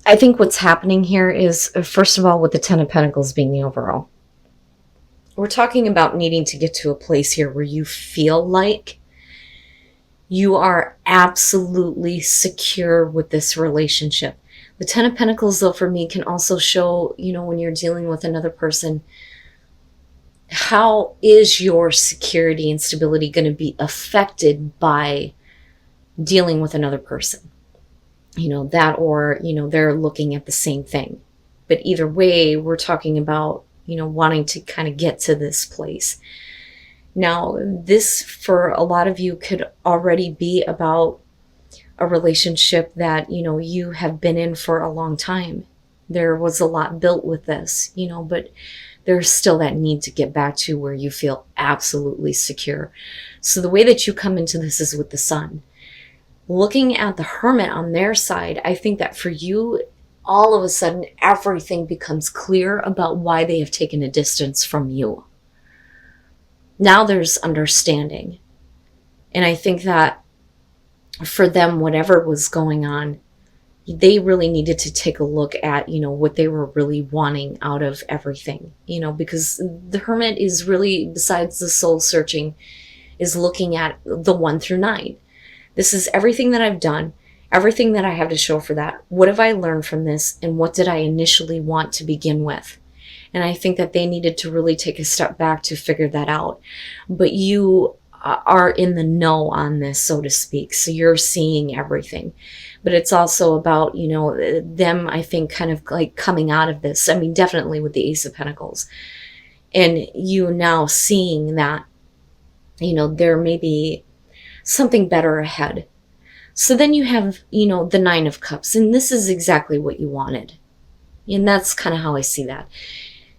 I think what's happening here is, first of all, with the Ten of Pentacles being the overall, we're talking about needing to get to a place here where you feel like you are absolutely secure with this relationship. The Ten of Pentacles, though, for me, can also show, when you're dealing with another person, how is your security and stability going to be affected by dealing with another person? That, or, they're looking at the same thing. But either way, we're talking about, wanting to kind of get to this place. Now, this for a lot of you could already be about a relationship that, you have been in for a long time. There was a lot built with this, but there's still that need to get back to where you feel absolutely secure. So the way that you come into this is with the Sun. Looking at the Hermit on their side, I think that for you, all of a sudden, everything becomes clear about why they have taken a distance from you. Now there's understanding. And I think that for them, whatever was going on, they really needed to take a look at, what they were really wanting out of everything, because the Hermit is really, besides the soul searching, is looking at the 1 through 9. This is everything that I've done, everything that I have to show for that. What have I learned from this? And what did I initially want to begin with? And I think that they needed to really take a step back to figure that out. But you are in the know on this, so to speak. So you're seeing everything. But it's also about, them, I think, kind of like coming out of this. I mean, definitely with the Ace of Pentacles. And you now seeing that, there may be something better ahead. So then you have, the Nine of Cups. And this is exactly what you wanted. And that's kind of how I see that.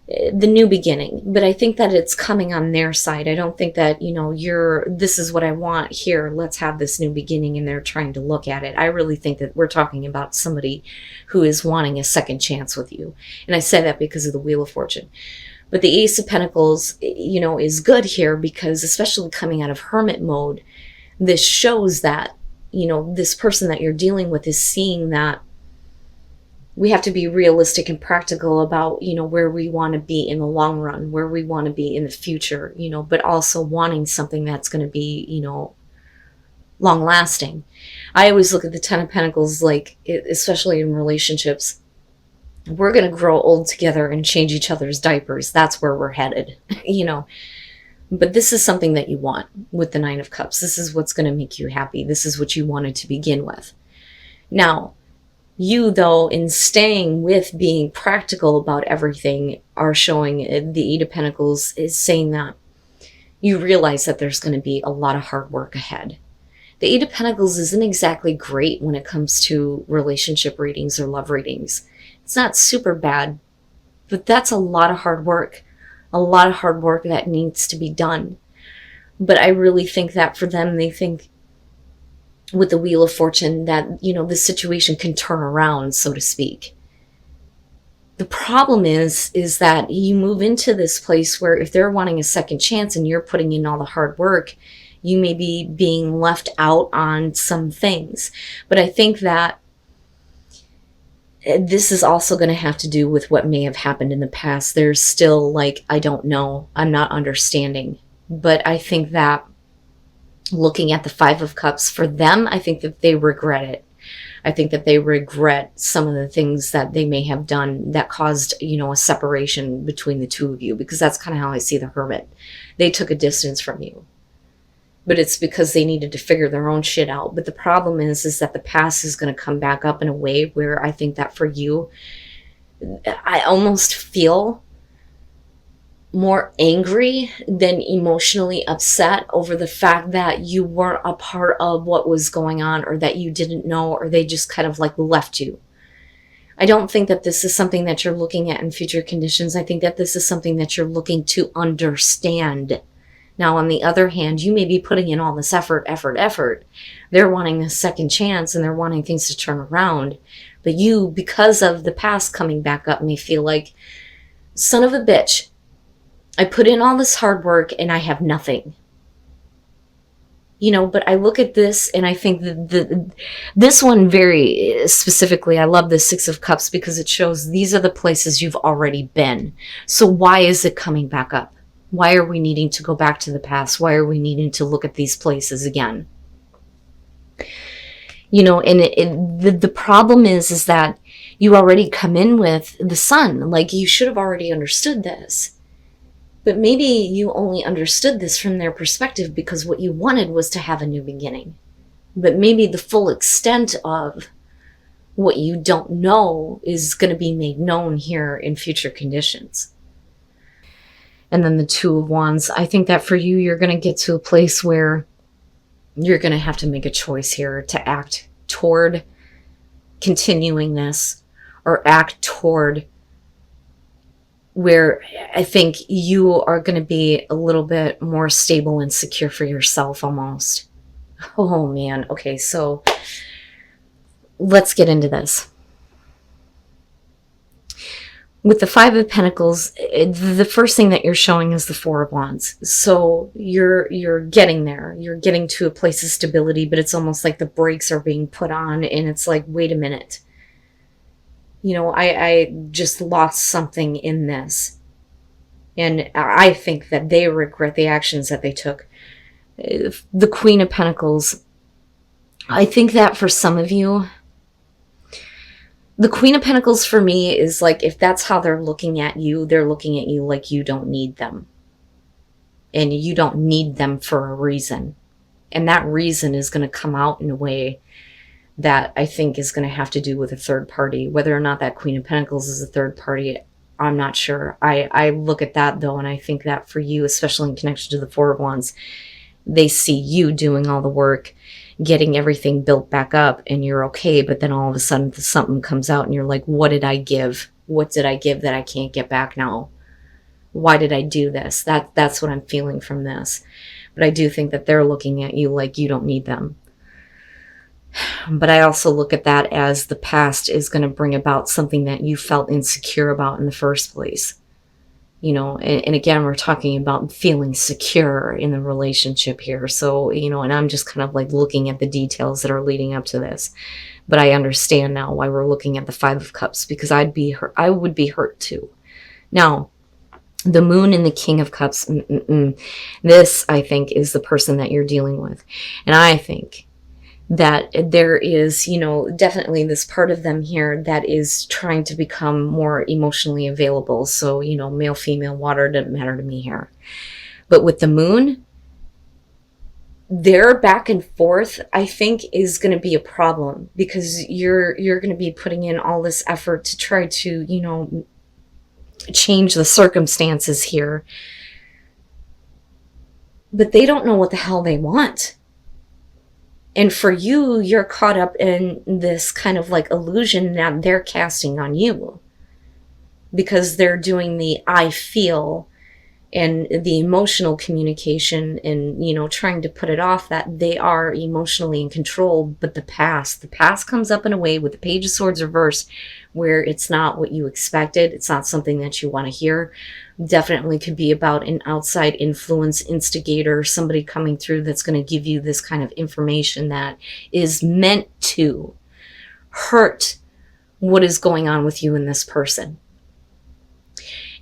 The new beginning. But I think that it's coming on their side. I don't think that, this is what I want here. Let's have this new beginning, and they're trying to look at it. I really think that we're talking about somebody who is wanting a second chance with you. And I say that because of the Wheel of Fortune. But the Ace of Pentacles, is good here because, especially coming out of Hermit mode, this shows that, this person that you're dealing with is seeing that we have to be realistic and practical about, where we want to be in the long run, where we want to be in the future, but also wanting something that's going to be, long lasting. I always look at the Ten of Pentacles, like, especially in relationships, we're going to grow old together and change each other's diapers. That's where we're headed, But this is something that you want with the Nine of Cups. This is what's going to make you happy. This is what you wanted to begin with. Now, you, though, in staying with being practical about everything, are showing the Eight of Pentacles is saying that you realize that there's going to be a lot of hard work ahead. The Eight of Pentacles isn't exactly great when it comes to relationship readings or love readings. It's not super bad, but that's a lot of hard work. A lot of hard work that needs to be done. But I really think that for them, they think with the Wheel of Fortune that, this situation can turn around, so to speak. The problem is that you move into this place where if they're wanting a second chance and you're putting in all the hard work, you may be being left out on some things. But I think that this is also going to have to do with what may have happened in the past. There's still, like, I don't know, I'm not understanding. But I think that looking at the Five of Cups, for them, I think that they regret it. I think that they regret some of the things that they may have done that caused, a separation between the two of you, because that's kind of how I see the Hermit. They took a distance from you. But it's because they needed to figure their own shit out. But the problem is that the past is going to come back up in a way where I think that for you, I almost feel more angry than emotionally upset over the fact that you weren't a part of what was going on, or that you didn't know, or they just kind of like left you. I don't think that this is something that you're looking at in future conditions. I think that this is something that you're looking to understand. Now, on the other hand, you may be putting in all this effort. They're wanting a second chance and they're wanting things to turn around. But you, because of the past coming back up, may feel like, son of a bitch, I put in all this hard work and I have nothing. But I look at this and I think this one very specifically, I love the Six of Cups because it shows these are the places you've already been. So why is it coming back up? Why are we needing to go back to the past? Why are we needing to look at these places again? And the problem is that you already come in with the sun. Like, you should have already understood this. But maybe you only understood this from their perspective because what you wanted was to have a new beginning. But maybe the full extent of what you don't know is going to be made known here in future conditions. And then the Two of Wands. I think that for you, you're going to get to a place where you're going to have to make a choice here to act toward continuing this, or act toward where I think you are going to be a little bit more stable and secure for yourself almost. Oh man. Okay, so let's get into this. With the Five of Pentacles, the first thing that you're showing is the Four of Wands. So you're getting there. You're getting to a place of stability, but it's almost like the brakes are being put on and it's like, wait a minute. I just lost something in this. And I think that they regret the actions that they took. The Queen of Pentacles. I think that for some of you, the Queen of Pentacles for me is like, if that's how they're looking at you like you don't need them. And you don't need them for a reason. And that reason is going to come out in a way that I think is going to have to do with a third party. Whether or not that Queen of Pentacles is a third party, I'm not sure. I look at that though, and I think that for you, especially in connection to the Four of Wands, they see you doing all the work, getting everything built back up, and you're okay, but then all of a sudden something comes out and you're like, what did I give? What did I give that I can't get back now? Why did I do this? That's what I'm feeling from this. But I do think that they're looking at you like you don't need them. But I also look at that as the past is going to bring about something that you felt insecure about in the first place. And again, we're talking about feeling secure in the relationship here. So, and I'm just kind of like looking at the details that are leading up to this. But I understand now why we're looking at the Five of Cups, because I would be hurt too. Now, the Moon and the King of Cups, this, I think, is the person that you're dealing with. And I think that there is, definitely this part of them here that is trying to become more emotionally available. So, male, female, water, doesn't matter to me here. But with the Moon, their back and forth, I think, is going to be a problem, because you're going to be putting in all this effort to try to, change the circumstances here. But they don't know what the hell they want. And for you, you're caught up in this kind of like illusion that they're casting on you, because they're doing the I feel and the emotional communication and, trying to put it off that they are emotionally in control. But the past comes up in a way with the Page of Swords reversed where it's not what you expected. It's not something that you want to hear. Definitely could be about an outside influence, instigator, somebody coming through that's going to give you this kind of information that is meant to hurt what is going on with you and this person.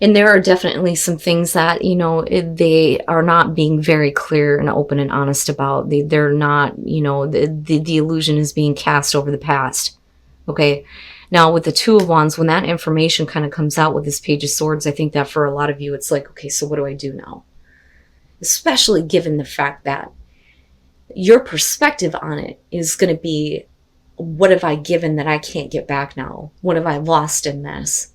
And there are definitely some things that, they are not being very clear and open and honest about. They're not, the illusion is being cast over the past. Okay. Now, with the Two of Wands, when that information kind of comes out with this Page of Swords, I think that for a lot of you, it's like, okay, so what do I do now? Especially given the fact that your perspective on it is going to be, what have I given that I can't get back now? What have I lost in this?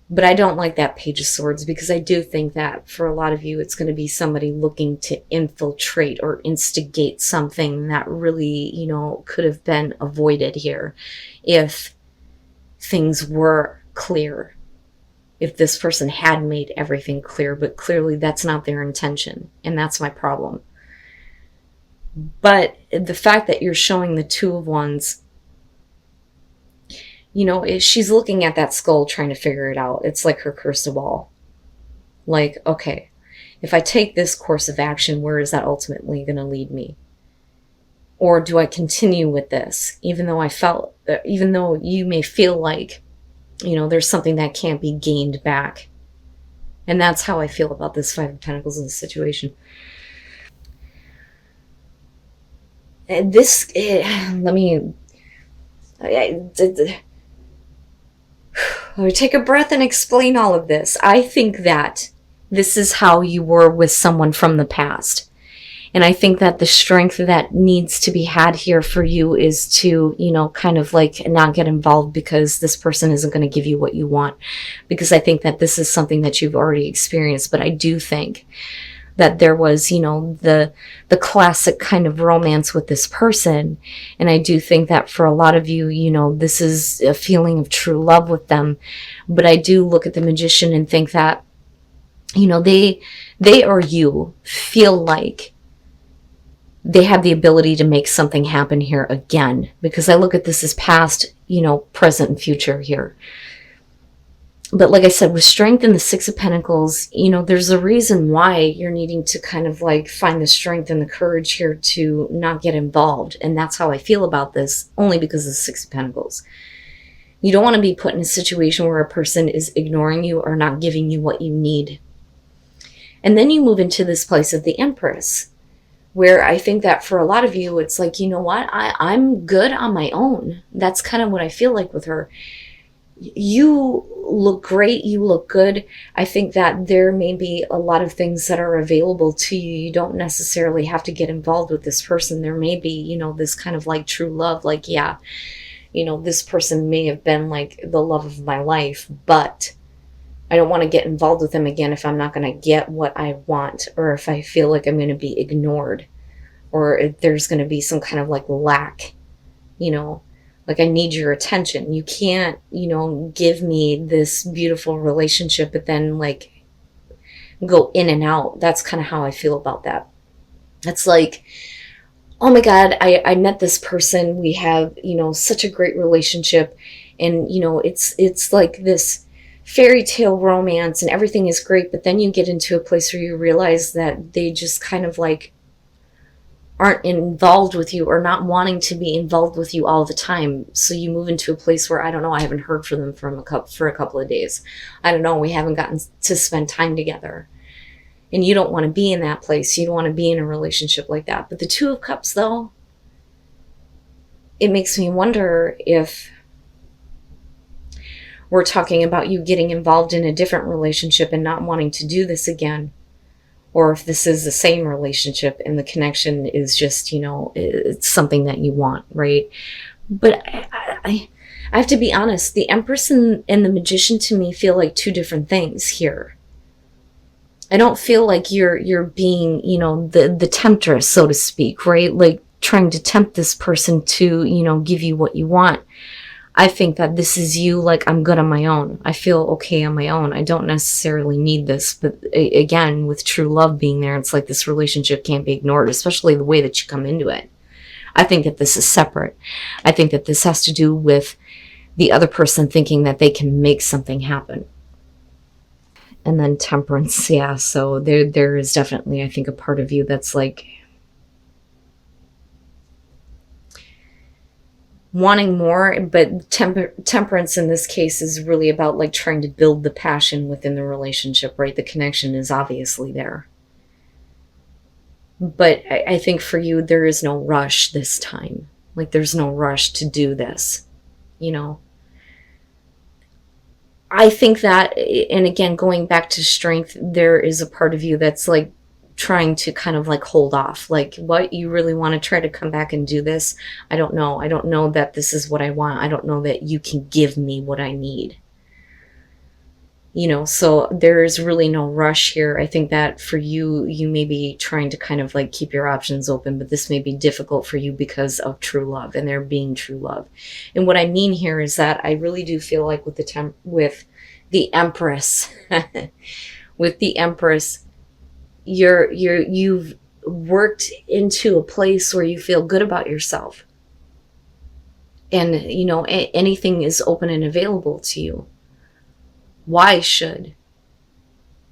But I don't like that Page of Swords, because I do think that for a lot of you, it's going to be somebody looking to infiltrate or instigate something that really, could have been avoided here if things were clear. If this person had made everything clear, but clearly that's not their intention. And that's my problem. But the fact that you're showing the Two of Wands, she's looking at that skull trying to figure it out. It's like her crystal ball. Like, okay, if I take this course of action, where is that ultimately going to lead me? Or do I continue with this, even though you may feel like, there's something that can't be gained back? And that's how I feel about this Five of Pentacles in this situation. And let me take a breath and explain all of this. I think that this is how you were with someone from the past. And I think that the strength that needs to be had here for you is to, kind of like not get involved because this person isn't going to give you what you want. Because I think that this is something that you've already experienced. But I do think that there was, the classic kind of romance with this person. And I do think that for a lot of you, this is a feeling of true love with them. But I do look at the Magician and think that, they or you feel like they have the ability to make something happen here again. Because I look at this as past, present and future here. But like I said, with Strength and the Six of Pentacles, there's a reason why you're needing to kind of like find the strength and the courage here to not get involved. And that's how I feel about this, only because of the Six of Pentacles. You don't want to be put in a situation where a person is ignoring you or not giving you what you need. And then you move into this place of the Empress, where I think that for a lot of you, it's like, you know what, I'm good on my own. That's kind of what I feel like with her. You look great. You look good. I think that there may be a lot of things that are available to you. You don't necessarily have to get involved with this person. There may be, this kind of like true love. Like, yeah, this person may have been like the love of my life, but I don't want to get involved with them again if I'm not going to get what I want, or if I feel like I'm going to be ignored, or if there's going to be some kind of like lack, like I need your attention. You can't, give me this beautiful relationship, but then like go in and out. That's kind of how I feel about that. It's like, oh my God, I met this person. We have, such a great relationship. And, it's like this fairy tale romance and everything is great, but then you get into a place where you realize that they just kind of like aren't involved with you, or not wanting to be involved with you all the time. So you move into a place where, I don't know, I haven't heard from them for a couple of days. I don't know, we haven't gotten to spend time together. And you don't want to be in that place. You don't want to be in a relationship like that. But the Two of Cups, though, it makes me wonder if we're talking about you getting involved in a different relationship and not wanting to do this again. Or if this is the same relationship and the connection is just, it's something that you want, right? But I have to be honest, the Empress and the Magician to me feel like two different things here. I don't feel like you're being, the temptress, so to speak, right? Like trying to tempt this person to, give you what you want. I think that this is you, like, I'm good on my own. I feel okay on my own. I don't necessarily need this. But again, with true love being there, it's like this relationship can't be ignored, especially the way that you come into it. I think that this is separate. I think that this has to do with the other person thinking that they can make something happen. And then Temperance, yeah. So there is definitely, I think, a part of you that's like wanting more, but temperance in this case is really about like trying to build the passion within the relationship, right? The connection is obviously there. But I think for you, there is no rush this time. Like there's no rush to do this, I think that, and again, going back to Strength, there is a part of you that's like trying to kind of like hold off. Like, what, you really want to try to come back and do this? I don't know. I don't know that this is what I want. I don't know that you can give me what I need. So there is really no rush here. I think that for you, you may be trying to kind of like keep your options open, but this may be difficult for you because of true love and there being true love. And what I mean here is that I really do feel like with the Empress, with the Empress, you've worked into a place where you feel good about yourself. And, anything is open and available to you. Why should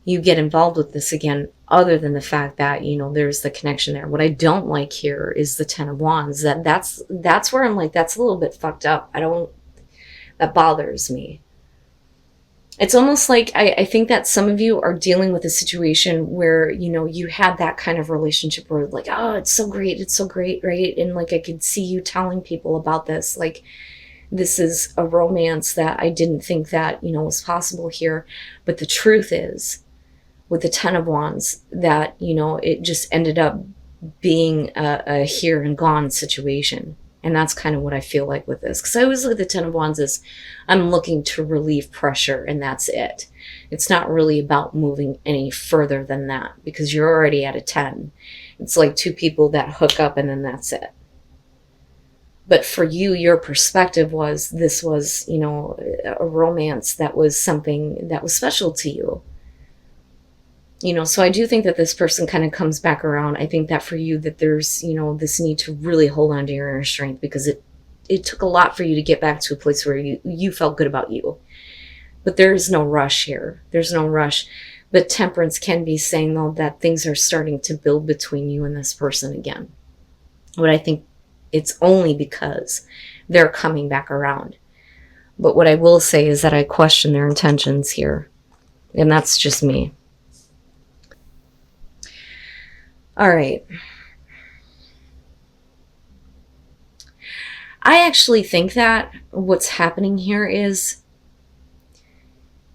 you get involved with this again, other than the fact that, you know, there's the connection there. What I don't like here is the Ten of Wands. That's where I'm like, that's a little bit fucked up. That bothers me. It's almost like I think that some of you are dealing with a situation where, you know, you had that kind of relationship where like, oh, it's so great, right? And like I could see you telling people about this, like, this is a romance that I didn't think that, you know, was possible here. But the truth is, with the Ten of Wands, that, you know, it just ended up being a here and gone situation. And that's kind of what I feel like with this. Because I always look at the Ten of Wands as I'm looking to relieve pressure, and that's it. It's not really about moving any further than that, because you're already at a 10. It's like two people that hook up and then that's it. But for you, your perspective was, this was, you know, a romance that was something that was special to you. You know, so I do think that this person kind of comes back around. I think that for you, that there's, you know, this need to really hold on to your inner strength, because it took a lot for you to get back to a place where you felt good about you. But there is no rush here. There's no rush. But Temperance can be saying, though, that things are starting to build between you and this person again. But I think it's only because they're coming back around. But what I will say is that I question their intentions here. And that's just me. All right. I actually think that what's happening here is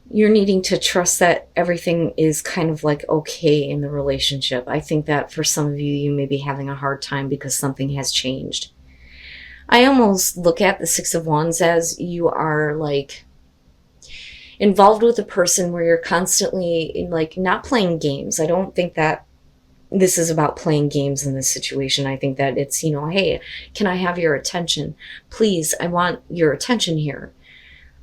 you're needing to trust that everything is kind of like okay in the relationship. I think that for some of you, you may be having a hard time because something has changed. I almost look at the Six of Wands as you are like involved with a person where you're constantly like not playing games. I don't think that this is about playing games in this situation. I think that it's, you know, hey, can I have your attention? Please, I want your attention here.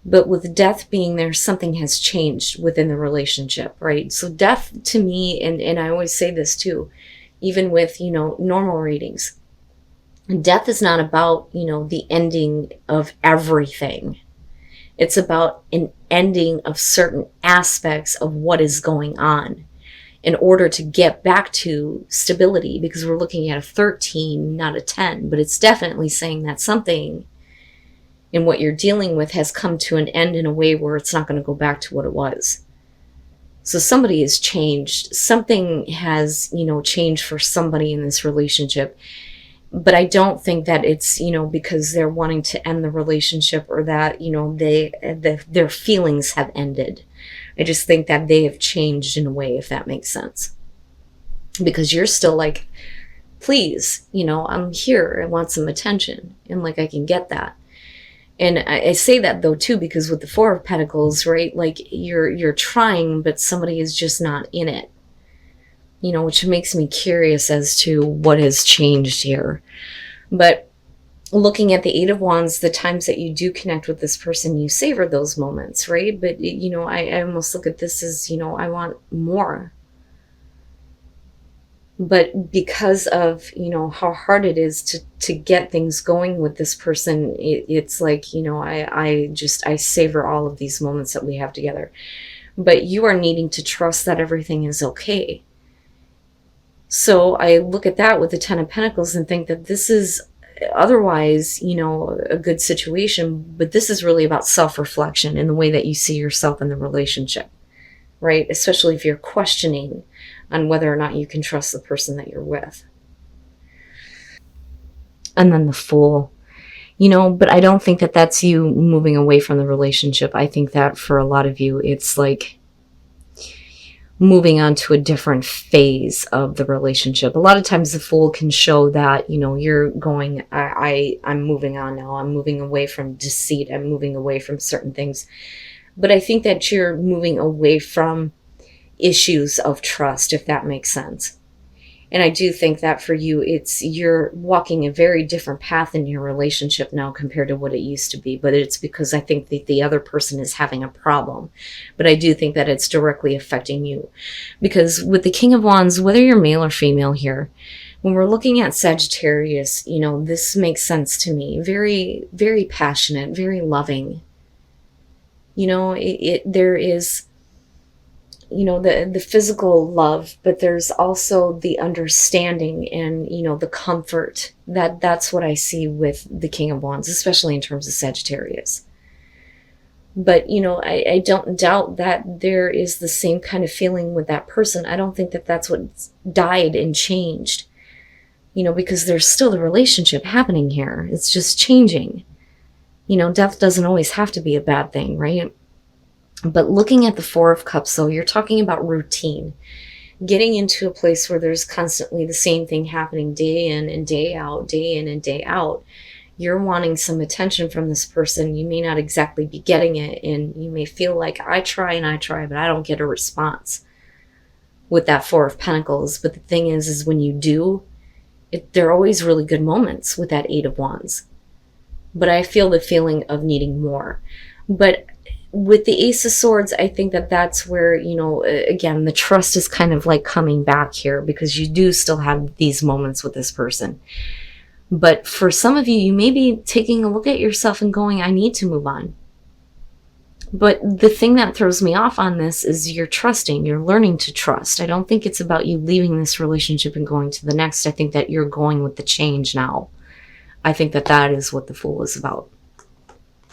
But with death being there, something has changed within the relationship, right? So death to me, and I always say this too, even with, you know, normal readings, death is not about, you know, the ending of everything. It's about an ending of certain aspects of what is going on, in order to get back to stability, because we're looking at a 13, not a 10, but it's definitely saying that something in what you're dealing with has come to an end in a way where it's not going to go back to what it was. So somebody has changed. Something has, you know, changed for somebody in this relationship. But I don't think that it's, you know, because they're wanting to end the relationship, or that, you know, their feelings have ended. I just think that they have changed in a way, if that makes sense. Because you're still like, please, you know, I'm here. I want some attention. And like, I can get that. And I say that though too, because with the Four of Pentacles, right? Like you're trying, but somebody is just not in it. You know, which makes me curious as to what has changed here. But looking at the Eight of Wands, the times that you do connect with this person, you savor those moments, right? But, you know, I almost look at this as, you know, I want more. But because of, you know, how hard it is to get things going with this person, it's like, you know, I savor all of these moments that we have together. But you are needing to trust that everything is okay. So I look at that with the Ten of Pentacles and think that this is otherwise, you know, a good situation, but this is really about self-reflection in the way that you see yourself in the relationship, right? Especially if you're questioning on whether or not you can trust the person that you're with. And then the Fool, you know, but I don't think that that's you moving away from the relationship. I think that for a lot of you, it's like moving on to a different phase of the relationship. A lot of times the Fool can show that, you know, you're going, I'm moving on now. I'm moving away from deceit. I'm moving away from certain things. But I think that you're moving away from issues of trust, if that makes sense. And I do think that for you, you're walking a very different path in your relationship now compared to what it used to be. But it's because I think that the other person is having a problem. But I do think that it's directly affecting you. Because with the King of Wands, whether you're male or female here, when we're looking at Sagittarius, you know, this makes sense to me. Very, very passionate, very loving. You know, there is, you know, the physical love, but there's also the understanding and, you know, the comfort. That's what I see with the King of Wands, especially in terms of Sagittarius. But, you know, I don't doubt that there is the same kind of feeling with that person. I don't think that that's what died and changed, you know, because there's still the relationship happening here. It's just changing. You know, death doesn't always have to be a bad thing, right? But looking at the Four of Cups, though, you're talking about routine. Getting into a place where there's constantly the same thing happening day in and day out, day in and day out. You're wanting some attention from this person. You may not exactly be getting it, and you may feel like I try, but I don't get a response with that Four of Pentacles. But the thing is when you do, there are always really good moments with that Eight of Wands. But I feel the feeling of needing more. But with the Ace of Swords, I think that that's where, you know, again, the trust is kind of like coming back here, because you do still have these moments with this person. But for some of you, you may be taking a look at yourself and going, I need to move on. But the thing that throws me off on this is you're trusting, you're learning to trust. I don't think it's about you leaving this relationship and going to the next. I think that you're going with the change now. I think that that is what the Fool is about.